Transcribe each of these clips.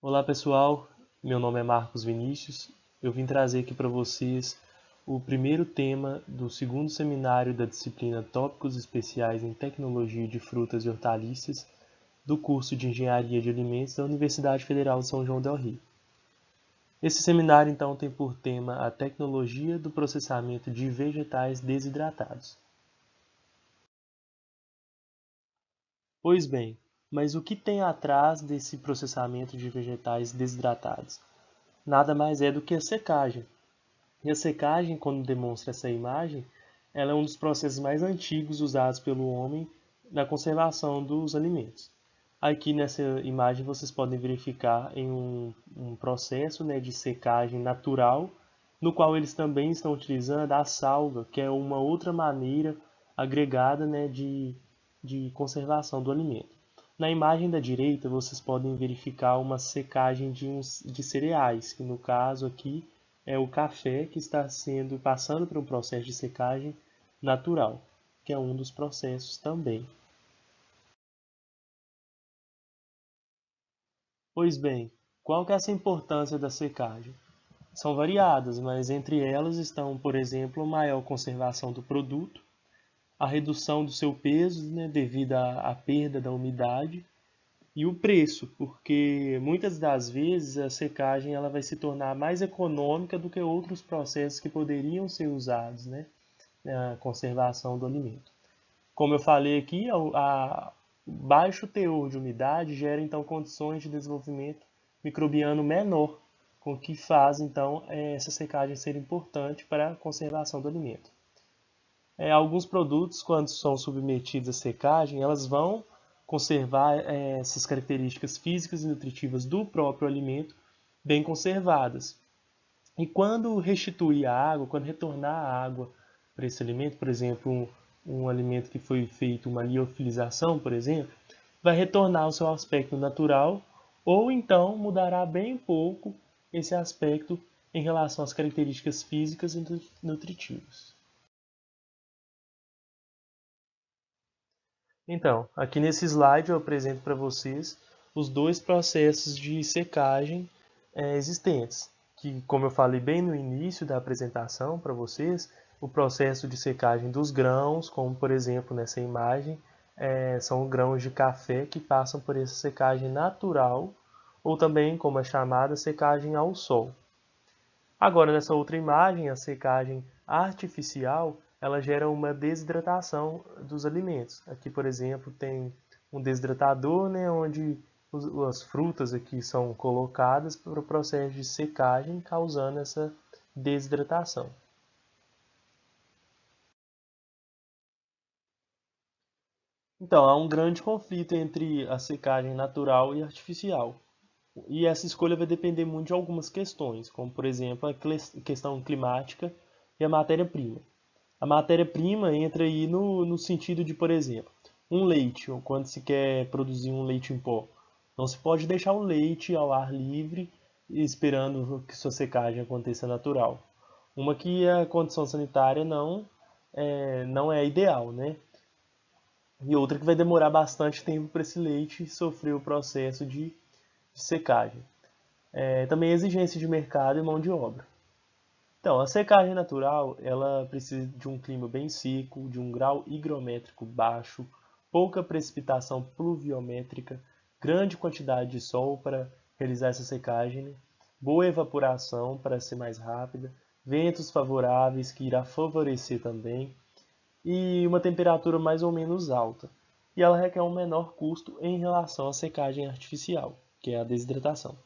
Olá pessoal, meu nome é Marcos Vinícius. Eu vim trazer aqui para vocês o primeiro tema do segundo seminário da disciplina Tópicos Especiais em Tecnologia de Frutas e Hortaliças do curso de Engenharia de Alimentos da Universidade Federal de São João del Rei. Esse seminário então tem por tema a tecnologia do processamento de vegetais desidratados. Pois bem, mas o que tem atrás desse processamento de vegetais desidratados? Nada mais é do que a secagem. E a secagem, quando demonstra essa imagem, ela é um dos processos mais antigos usados pelo homem na conservação dos alimentos. Aqui nessa imagem vocês podem verificar em um processo, né, de secagem natural, no qual eles também estão utilizando a salga, que é uma outra maneira agregada, né, de conservação do alimento. Na imagem da direita vocês podem verificar uma secagem de cereais, que no caso aqui é o café que está passando por um processo de secagem natural, que é um dos processos também. Pois bem, qual que é essa importância da secagem? São variadas, mas entre elas estão, por exemplo, a maior conservação do produto, a redução do seu peso, né, devido à perda da umidade, e o preço, porque muitas das vezes a secagem ela vai se tornar mais econômica do que outros processos que poderiam ser usados, né, na conservação do alimento. Como eu falei aqui, a baixo teor de umidade gera então condições de desenvolvimento microbiano menor, com que faz então essa secagem ser importante para a conservação do alimento. Alguns produtos, quando são submetidos à secagem, elas vão conservar essas características físicas e nutritivas do próprio alimento bem conservadas. E quando restituir a água, quando retornar a água para esse alimento, por exemplo, um alimento que foi feito uma liofilização, por exemplo, vai retornar ao seu aspecto natural ou então mudará bem pouco esse aspecto em relação às características físicas e nutritivas. Então, aqui nesse slide eu apresento para vocês os dois processos de secagem existentes, que, como eu falei bem no início da apresentação para vocês, o processo de secagem dos grãos, como por exemplo nessa imagem, são grãos de café que passam por essa secagem natural, ou também como é chamada, secagem ao sol. Agora, nessa outra imagem, a secagem artificial, ela gera uma desidratação dos alimentos. Aqui, por exemplo, tem um desidratador, né, onde as frutas aqui são colocadas para o processo de secagem, causando essa desidratação. Então, há um grande conflito entre a secagem natural e artificial. E essa escolha vai depender muito de algumas questões, como, por exemplo, a questão climática e a matéria-prima. A matéria-prima entra aí no sentido de, por exemplo, um leite, ou quando se quer produzir um leite em pó. Não se pode deixar o leite ao ar livre esperando que sua secagem aconteça natural. Uma que a condição sanitária não é ideal, né? E outra que vai demorar bastante tempo para esse leite sofrer o processo de secagem. Também exigência de mercado e mão de obra. Então, a secagem natural, ela precisa de um clima bem seco, de um grau higrométrico baixo, pouca precipitação pluviométrica, grande quantidade de sol para realizar essa secagem, né? Boa evaporação para ser mais rápida, ventos favoráveis que irá favorecer também, e uma temperatura mais ou menos alta. E ela requer um menor custo em relação à secagem artificial, que é a desidratação.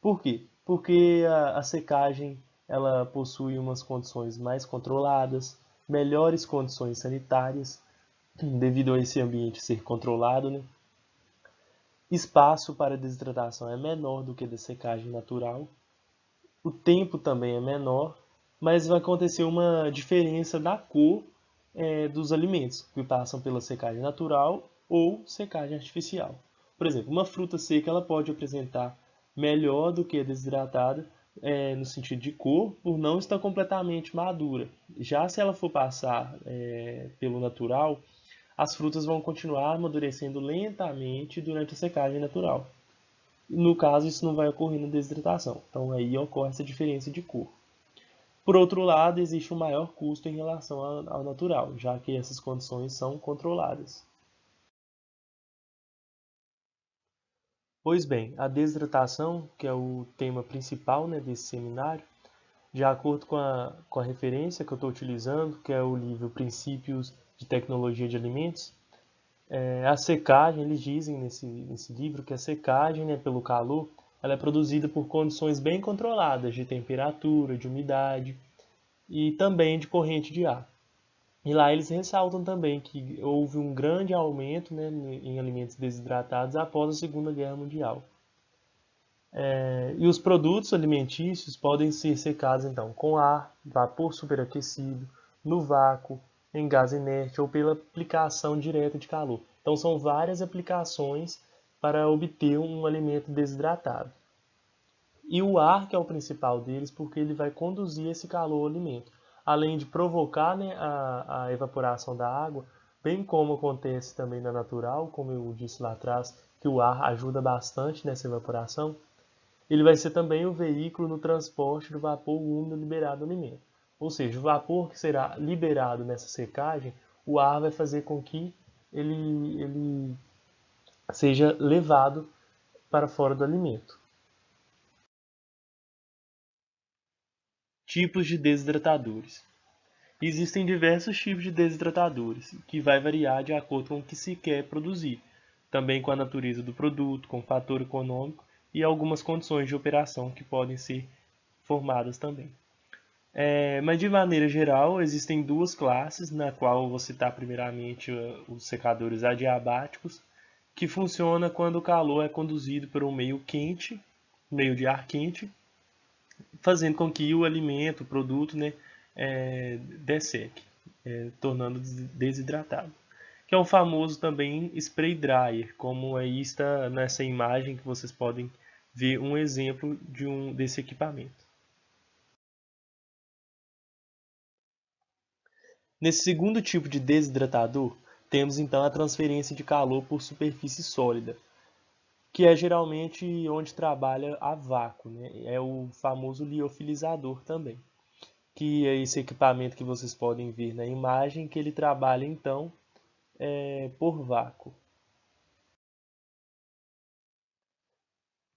Por quê? Porque a secagem ela possui umas condições mais controladas, melhores condições sanitárias, devido a esse ambiente ser controlado, né? Espaço para desidratação é menor do que da secagem natural, o tempo também é menor, mas vai acontecer uma diferença da cor dos alimentos que passam pela secagem natural ou secagem artificial. Por exemplo, uma fruta seca ela pode apresentar melhor do que a desidratada no sentido de cor, por não estar completamente madura. Já se ela for passar pelo natural, as frutas vão continuar amadurecendo lentamente durante a secagem natural. No caso, isso não vai ocorrer na desidratação. Então aí ocorre essa diferença de cor. Por outro lado, existe um maior custo em relação ao natural, já que essas condições são controladas. Pois bem, a desidratação, que é o tema principal, né, desse seminário, de acordo com a referência que eu estou utilizando, que é o livro Princípios de Tecnologia de Alimentos, a secagem, eles dizem nesse livro que a secagem, né, pelo calor, ela é produzida por condições bem controladas de temperatura, de umidade e também de corrente de ar. E lá eles ressaltam também que houve um grande aumento, né, em alimentos desidratados após a Segunda Guerra Mundial. E os produtos alimentícios podem ser secados então com ar, vapor superaquecido, no vácuo, em gás inerte ou pela aplicação direta de calor. Então são várias aplicações para obter um alimento desidratado. E o ar que é o principal deles, porque ele vai conduzir esse calor ao alimento, além de provocar, né, a evaporação da água, bem como acontece também na natural, como eu disse lá atrás, que o ar ajuda bastante nessa evaporação. Ele vai ser também o veículo no transporte do vapor úmido liberado no alimento. Ou seja, o vapor que será liberado nessa secagem, o ar vai fazer com que ele seja levado para fora do alimento. Tipos de desidratadores. Existem diversos tipos de desidratadores, que vai variar de acordo com o que se quer produzir, também com a natureza do produto, com o fator econômico e algumas condições de operação que podem ser formadas também. Mas de maneira geral, existem duas classes, na qual eu vou citar primeiramente os secadores adiabáticos, que funciona quando o calor é conduzido por um meio quente, meio de ar quente, fazendo com que o alimento, o produto, né, desseque, tornando desidratado. Que é o famoso também spray dryer, como aí está nessa imagem que vocês podem ver um exemplo desse equipamento. Nesse segundo tipo de desidratador, temos então a transferência de calor por superfície sólida, que é geralmente onde trabalha a vácuo, né? É o famoso liofilizador também, que é esse equipamento que vocês podem ver na imagem, que ele trabalha então por vácuo.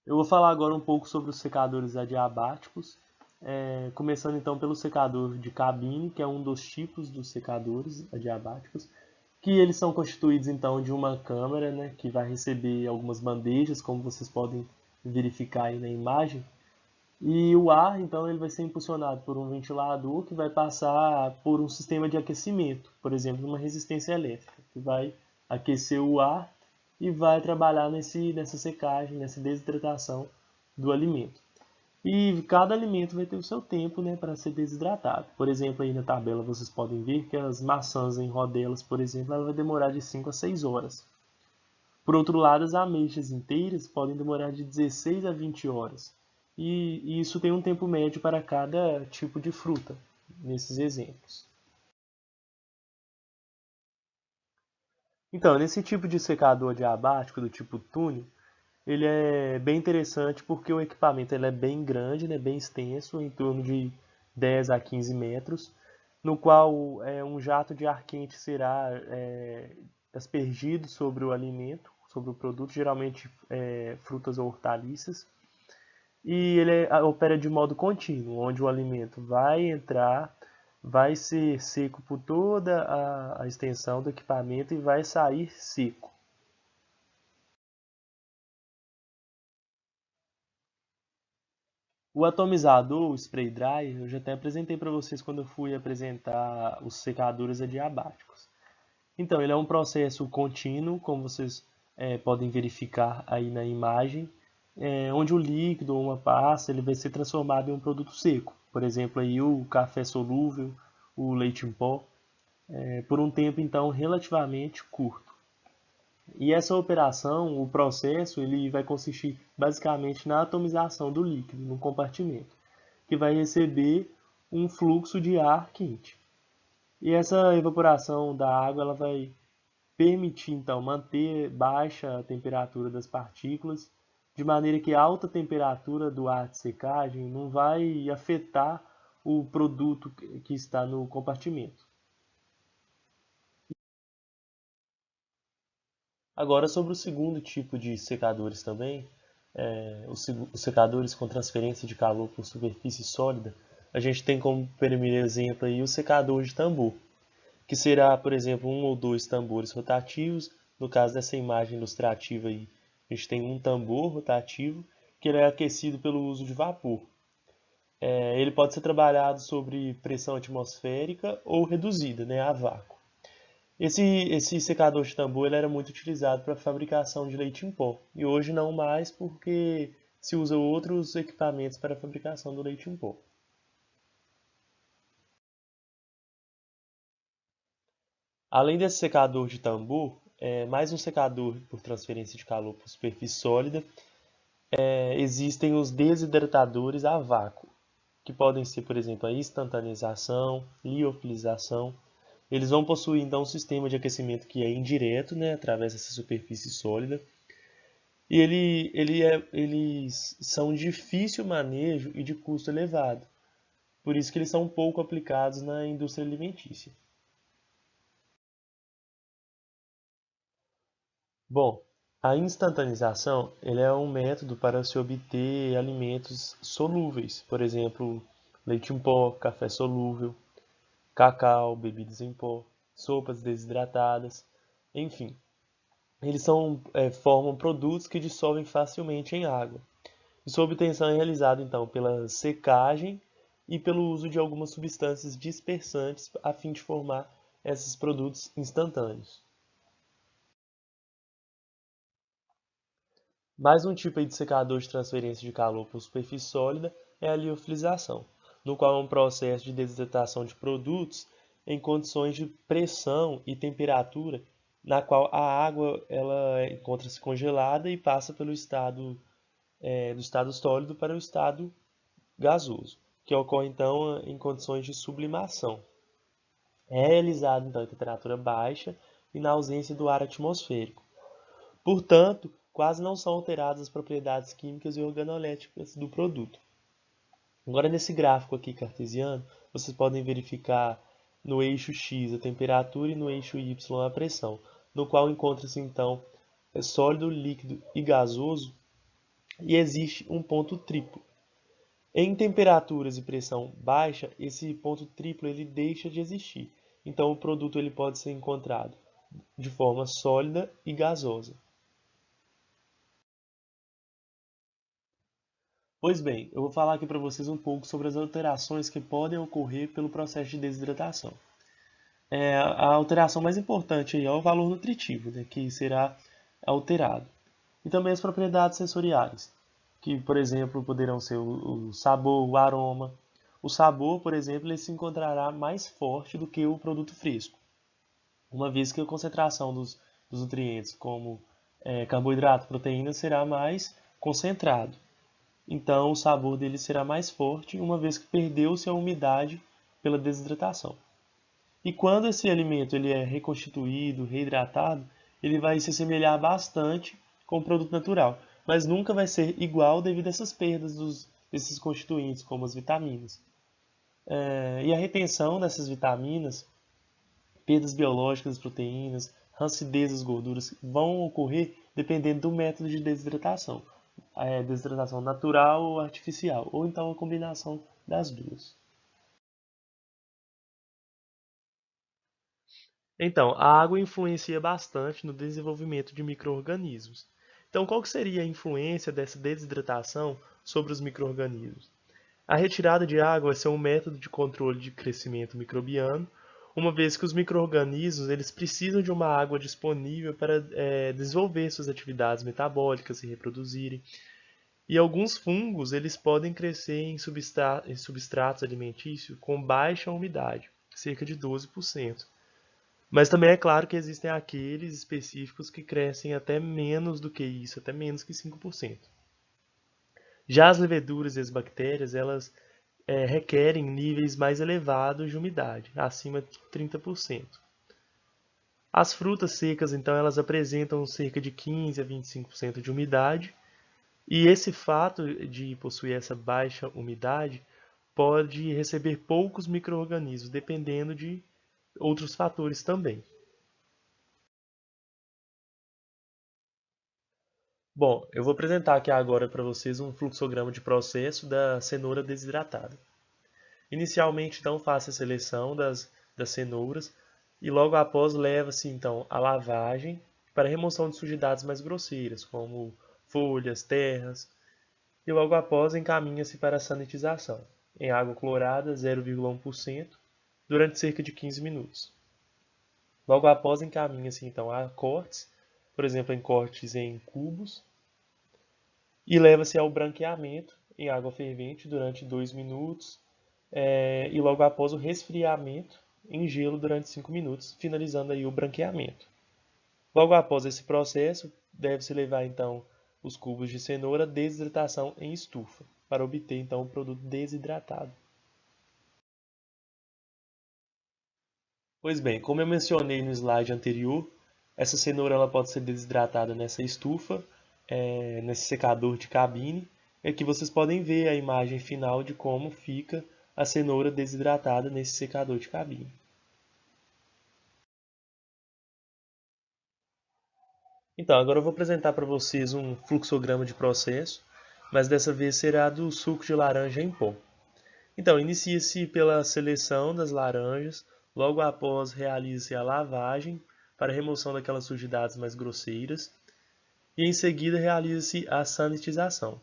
Eu vou falar agora um pouco sobre os secadores adiabáticos, começando então pelo secador de cabine, que é um dos tipos dos secadores adiabáticos, que eles são constituídos então de uma câmara, né, que vai receber algumas bandejas, como vocês podem verificar aí na imagem, e o ar então ele vai ser impulsionado por um ventilador que vai passar por um sistema de aquecimento, por exemplo, uma resistência elétrica, que vai aquecer o ar e vai trabalhar nessa secagem, nessa desidratação do alimento. E cada alimento vai ter o seu tempo, né, para ser desidratado. Por exemplo, aí na tabela vocês podem ver que as maçãs em rodelas, por exemplo, ela vai demorar de 5 a 6 horas. Por outro lado, as ameixas inteiras podem demorar de 16 a 20 horas. E isso tem um tempo médio para cada tipo de fruta, nesses exemplos. Então, nesse tipo de secador diabático do tipo túnel, ele é bem interessante porque o equipamento ele é bem grande, né, bem extenso, em torno de 10 a 15 metros, no qual um jato de ar quente será aspergido sobre o alimento, sobre o produto, geralmente frutas ou hortaliças, e ele opera de modo contínuo, onde o alimento vai entrar, vai ser seco por toda a extensão do equipamento e vai sair seco. O atomizador, o spray dryer, eu já até apresentei para vocês quando eu fui apresentar os secadores adiabáticos. Então, ele é um processo contínuo, como vocês podem verificar aí na imagem, onde o líquido ou uma pasta ele vai ser transformado em um produto seco. Por exemplo, aí o café solúvel, o leite em pó, por um tempo então relativamente curto. E essa operação, o processo, ele vai consistir basicamente na atomização do líquido no compartimento, que vai receber um fluxo de ar quente. E essa evaporação da água ela vai permitir então manter baixa a temperatura das partículas, de maneira que a alta temperatura do ar de secagem não vai afetar o produto que está no compartimento. Agora, sobre o segundo tipo de secadores também, os secadores com transferência de calor por superfície sólida, a gente tem como primeiro exemplo aí o secador de tambor, que será, por exemplo, um ou dois tambores rotativos. No caso dessa imagem ilustrativa aí, a gente tem um tambor rotativo que ele é aquecido pelo uso de vapor. Ele pode ser trabalhado sobre pressão atmosférica ou reduzida, né, a vácuo. Esse secador de tambor ele era muito utilizado para a fabricação de leite em pó, e hoje não mais porque se usa outros equipamentos para a fabricação do leite em pó. Além desse secador de tambor, mais um secador por transferência de calor por superfície sólida, existem os desidratadores a vácuo, que podem ser, por exemplo, a instantanização, liofilização. Eles vão possuir então um sistema de aquecimento que é indireto, né, através dessa superfície sólida. E eles são de difícil manejo e de custo elevado. Por isso que eles são pouco aplicados na indústria alimentícia. Bom, a instantanização ele é um método para se obter alimentos solúveis, por exemplo, leite em pó, café solúvel, cacau, bebidas em pó, sopas desidratadas, enfim. Formam produtos que dissolvem facilmente em água. E sua obtenção é realizada então pela secagem e pelo uso de algumas substâncias dispersantes a fim de formar esses produtos instantâneos. Mais um tipo aí de secador de transferência de calor por superfície sólida é a liofilização, no qual é um processo de desidratação de produtos em condições de pressão e temperatura, na qual a água ela encontra-se congelada e passa pelo do estado sólido para o estado gasoso, que ocorre então em condições de sublimação. É realizado então em temperatura baixa e na ausência do ar atmosférico. Portanto, quase não são alteradas as propriedades químicas e organoléticas do produto. Agora, nesse gráfico aqui cartesiano, vocês podem verificar no eixo x a temperatura e no eixo y a pressão, no qual encontra-se então sólido, líquido e gasoso, e existe um ponto triplo. Em temperaturas e pressão baixa, esse ponto triplo ele deixa de existir. Então, o produto ele pode ser encontrado de forma sólida e gasosa. Pois bem, eu vou falar aqui para vocês um pouco sobre as alterações que podem ocorrer pelo processo de desidratação. A alteração mais importante aí é o valor nutritivo, né, que será alterado. E também as propriedades sensoriais, que, por exemplo, poderão ser o sabor, o aroma. O sabor, por exemplo, ele se encontrará mais forte do que o produto fresco, uma vez que a concentração dos nutrientes, como carboidrato, proteína, será mais concentrado. Então, o sabor dele será mais forte, uma vez que perdeu-se a umidade pela desidratação. E quando esse alimento ele é reconstituído, reidratado, ele vai se assemelhar bastante com o produto natural, mas nunca vai ser igual devido a essas perdas desses constituintes, como as vitaminas. E a retenção dessas vitaminas, perdas biológicas das proteínas, rancidez das gorduras, vão ocorrer dependendo do método de desidratação. Desidratação natural ou artificial, ou então a combinação das duas. Então, a água influencia bastante no desenvolvimento de micro-organismos. Então, qual que seria a influência dessa desidratação sobre os micro-organismos? A retirada de água vai ser um método de controle de crescimento microbiano, uma vez que os micro-organismos eles precisam de uma água disponível para desenvolver suas atividades metabólicas e reproduzirem. E alguns fungos eles podem crescer em substratos alimentícios com baixa umidade, cerca de 12%. Mas também é claro que existem aqueles específicos que crescem até menos do que isso, até menos que 5%. Já as leveduras e as bactérias, elas requerem níveis mais elevados de umidade, acima de 30%. As frutas secas, então, elas apresentam cerca de 15 a 25% de umidade, E esse fato de possuir essa baixa umidade pode receber poucos micro-organismos, dependendo de outros fatores também. Bom, eu vou apresentar aqui agora para vocês um fluxograma de processo da cenoura desidratada. Inicialmente, então, faça a seleção das cenouras e logo após leva-se, então, a lavagem para remoção de sujidades mais grosseiras, como folhas, terras, e logo após encaminha-se para a sanitização, em água clorada 0,1%, durante cerca de 15 minutos. Logo após encaminha-se, então, a cortes, por exemplo, em cortes em cubos, e leva-se ao branqueamento em água fervente durante 2 minutos e logo após o resfriamento em gelo durante 5 minutos, finalizando aí o branqueamento. Logo após esse processo, deve-se levar então os cubos de cenoura à desidratação em estufa, para obter então o produto desidratado. Pois bem, como eu mencionei no slide anterior, essa cenoura ela pode ser desidratada nessa estufa, nesse secador de cabine. E aqui vocês podem ver a imagem final de como fica a cenoura desidratada nesse secador de cabine. Então, agora eu vou apresentar para vocês um fluxograma de processo, mas dessa vez será do suco de laranja em pó. Então, inicia-se pela seleção das laranjas, logo após realiza-se a lavagem para remoção daquelas sujidades mais grosseiras e em seguida realiza-se a sanitização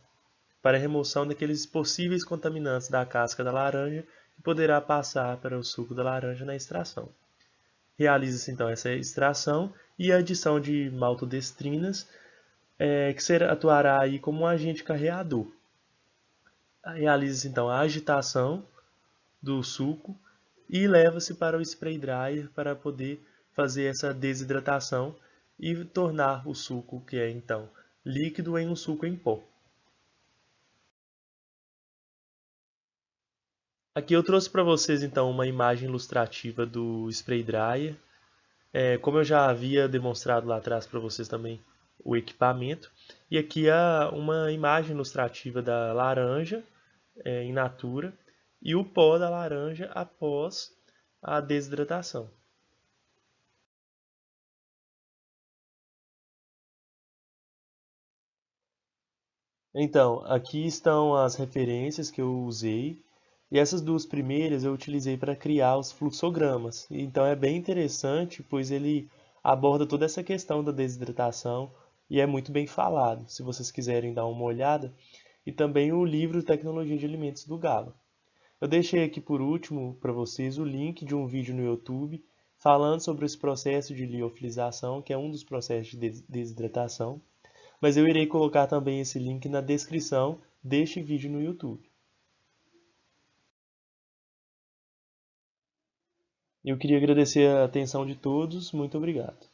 para remoção daqueles possíveis contaminantes da casca da laranja que poderá passar para o suco da laranja na extração. Realiza-se então essa extração e a adição de maltodestrinas, que atuará aí como um agente carreador. Realiza-se então a agitação do suco e leva-se para o spray dryer para poder fazer essa desidratação e tornar o suco, que é então líquido, em um suco em pó. Aqui eu trouxe para vocês então uma imagem ilustrativa do spray dryer. Como eu já havia demonstrado lá atrás para vocês também o equipamento. E aqui há uma imagem ilustrativa da laranja in natura e o pó da laranja após a desidratação. Então, aqui estão as referências que eu usei. E essas duas primeiras eu utilizei para criar os fluxogramas. Então é bem interessante, pois ele aborda toda essa questão da desidratação e é muito bem falado, se vocês quiserem dar uma olhada. E também o livro Tecnologia de Alimentos do Galo. Eu deixei aqui por último para vocês o link de um vídeo no YouTube falando sobre esse processo de liofilização, que é um dos processos de desidratação. Mas eu irei colocar também esse link na descrição deste vídeo no YouTube. Eu queria agradecer a atenção de todos. Muito obrigado.